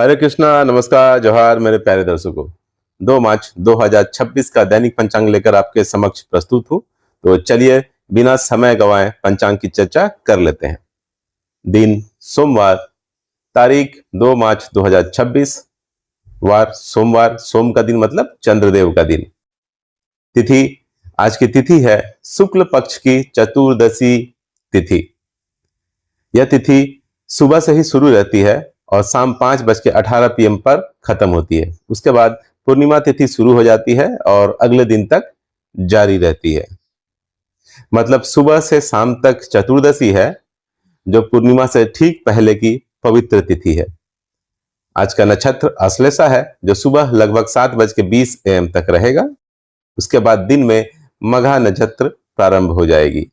हरे कृष्णा, नमस्कार, जोहार मेरे प्यारे दर्शकों। 2 मार्च 2026 का दैनिक पंचांग लेकर आपके समक्ष प्रस्तुत हूँ। तो चलिए बिना समय गंवाए पंचांग की चर्चा कर लेते हैं। दिन सोमवार, तारीख 2 मार्च 2026, वार सोमवार, सोम का दिन मतलब चंद्रदेव का दिन। तिथि, आज की तिथि है शुक्ल पक्ष की चतुर्दशी तिथि। यह तिथि सुबह से ही शुरू रहती है और शाम 5:18 PM पर खत्म होती है। उसके बाद पूर्णिमा तिथि शुरू हो जाती है और अगले दिन तक जारी रहती है। मतलब सुबह से शाम तक चतुर्दशी है, जो पूर्णिमा से ठीक पहले की पवित्र तिथि है। आज का नक्षत्र अश्लेषा है, जो सुबह लगभग 7:20 AM तक रहेगा। उसके बाद दिन में मघा नक्षत्र प्रारंभ हो जाएगी।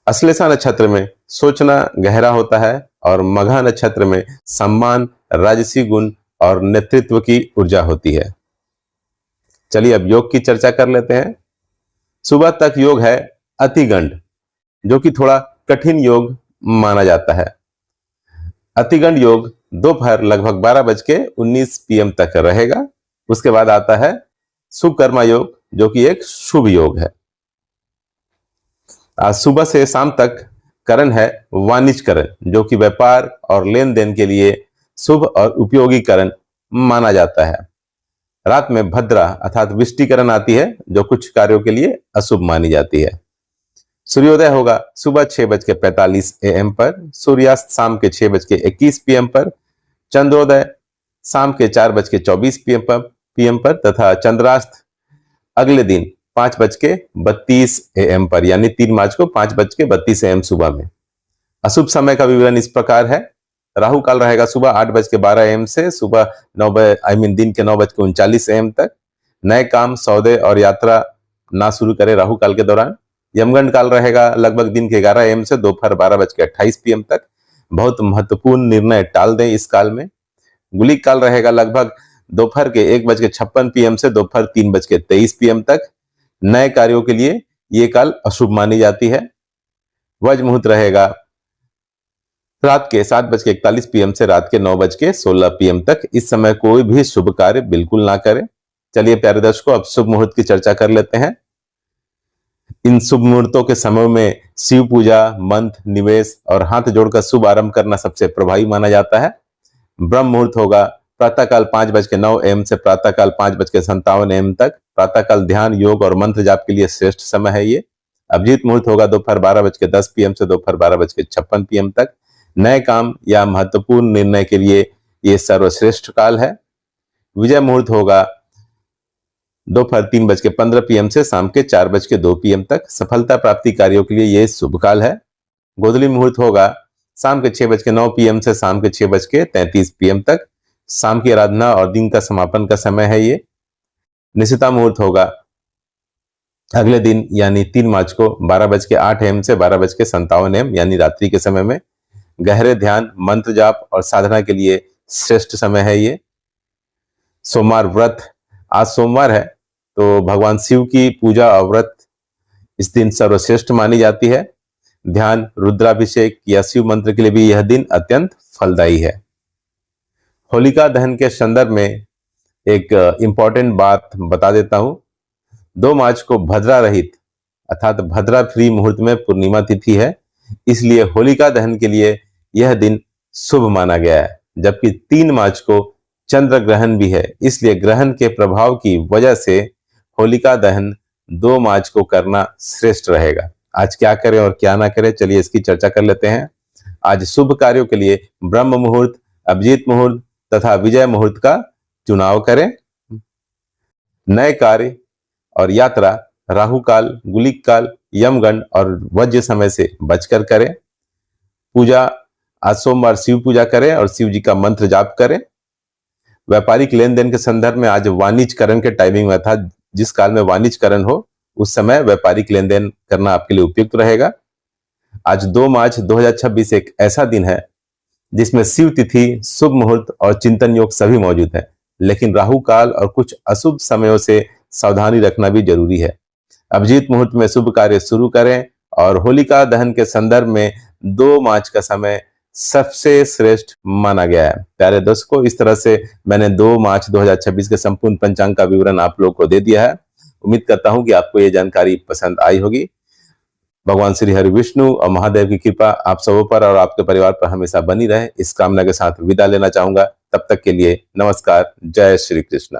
अश्लेषा नक्षत्र में सोचना गहरा होता है और मघा नक्षत्र में सम्मान, राजसी गुण और नेतृत्व की ऊर्जा होती है। चलिए अब योग की चर्चा कर लेते हैं। सुबह तक योग है अतिगंड, जो कि थोड़ा कठिन योग माना जाता है। अतिगंड योग दोपहर लगभग 12:19 PM तक रहेगा। उसके बाद आता है सुकर्मा योग, जो कि एक शुभ योग है। आज सुबह से शाम तक करण है वाणिज्य करण, जो कि व्यापार और लेन देन के लिए शुभ और उपयोगी करण माना जाता है। रात में भद्रा अर्थात विष्टिकरण आती है, जो कुछ कार्यों के लिए अशुभ मानी जाती है। सूर्योदय होगा सुबह 6:45 AM पर, सूर्यास्त शाम के 6:21 PM पर, चंद्रोदय शाम के 4:24 PM पर तथा चंद्रास्त अगले दिन 5:32 AM पर, यानी 3 मार्च को 5:32 AM सुबह में। अशुभ समय का विवरण इस प्रकार है। राहु काल रहेगा सुबह 8:12 AM से सुबह दिन के 9:39 AM तक। नए काम, सौदे और यात्रा ना शुरू करें राहु काल के दौरान। यमगंड काल रहेगा लगभग दिन के 11 AM से दोपहर 12:28 PM तक। बहुत महत्वपूर्ण निर्णय टाल दें इस काल में। गुलिक काल रहेगा लगभग दोपहर के 1:56 PM से दोपहर 3:23 PM तक। नए कार्यों के लिए ये काल अशुभ मानी जाती है। वज्र मुहूर्त रहेगा रात के 7:41 PM से रात के 9:16 PM तक। इस समय कोई भी शुभ कार्य बिल्कुल ना करें। चलिए प्यारे दर्शकों, अब शुभ मुहूर्त की चर्चा कर लेते हैं। इन शुभ मुहूर्तों के समय में शिव पूजा, मंत्र, निवेश और हाथ जोड़कर शुभ आरंभ करना सबसे प्रभावी माना जाता है। ब्रह्म मुहूर्त होगा प्रातःकाल 5:09 AM से प्रातःकाल 5:57 AM तक। प्रातःकाल ध्यान, योग और मंत्र जाप के लिए श्रेष्ठ समय है ये। अभिजीत मुहूर्त होगा दोपहर 12:10 PM से दोपहर 12:56 PM तक। नए काम या महत्वपूर्ण निर्णय के लिए ये सर्वश्रेष्ठ काल है। विजय मुहूर्त होगा दोपहर 3:15 PM से शाम के 4:02 PM तक। सफलता प्राप्ति कार्यों के लिए ये शुभ काल है। गोधूली मुहूर्त होगा शाम के 6:09 PM से शाम के 6:33 PM तक। शाम की आराधना और दिन का समापन का समय है ये। निशिता मुहूर्त होगा अगले दिन यानी 3 मार्च को 12:08 AM से 12:57 AM यानी रात्रि के समय में। गहरे ध्यान, मंत्र जाप और साधना के लिए श्रेष्ठ समय है ये। सोमवार व्रत, आज सोमवार है तो भगवान शिव की पूजा और व्रत इस दिन सर्वश्रेष्ठ मानी जाती है। ध्यान, रुद्राभिषेक या शिव मंत्र के लिए भी यह दिन अत्यंत फलदायी है। होलिका दहन के संदर्भ में एक इंपॉर्टेंट बात बता देता हूं। 2 मार्च को भद्रा रहित अर्थात भद्रा फ्री मुहूर्त में पूर्णिमा तिथि है, इसलिए होलिका दहन के लिए यह दिन शुभ माना गया है। जबकि 3 मार्च को चंद्र ग्रहण भी है, इसलिए ग्रहण के प्रभाव की वजह से होलिका दहन 2 मार्च को करना श्रेष्ठ रहेगा। आज क्या करें और क्या ना करें, चलिए इसकी चर्चा कर लेते हैं। आज शुभ कार्यों के लिए ब्रह्म मुहूर्त, अभिजीत मुहूर्त तथा विजय मुहूर्त का चुनाव करें। नए कार्य और यात्रा राहु काल, गुलिक काल, यमगंड और वज्र समय से बचकर करें। पूजा, आज सोमवार शिव पूजा करें और शिव जी का मंत्र जाप करें। व्यापारिक लेन देन के संदर्भ में आज वाणिज्यकरण के टाइमिंग में था, जिस काल में वाणिज्यकरण हो उस समय व्यापारिक लेन देन करना आपके लिए उपयुक्त रहेगा। आज 2 मार्च 2026 एक ऐसा दिन है जिसमें शिव तिथि, शुभ मुहूर्त और चिंतन योग सभी मौजूद है, लेकिन राहु काल और कुछ अशुभ समयों से सावधानी रखना भी जरूरी है। अभिजीत मुहूर्त में शुभ कार्य शुरू करें और होलिका दहन के संदर्भ में 2 मार्च का समय सबसे श्रेष्ठ माना गया है। प्यारे दर्शकों, इस तरह से मैंने 2 मार्च 2026 के संपूर्ण पंचांग का विवरण आप लोग को दे दिया है। उम्मीद करता हूं कि आपको ये जानकारी पसंद आई होगी। भगवान श्री हरि विष्णु और महादेव की कृपा आप सबों पर और आपके परिवार पर हमेशा बनी रहे, इस कामना के साथ विदा लेना चाहूंगा। तब तक के लिए नमस्कार। जय श्री कृष्ण।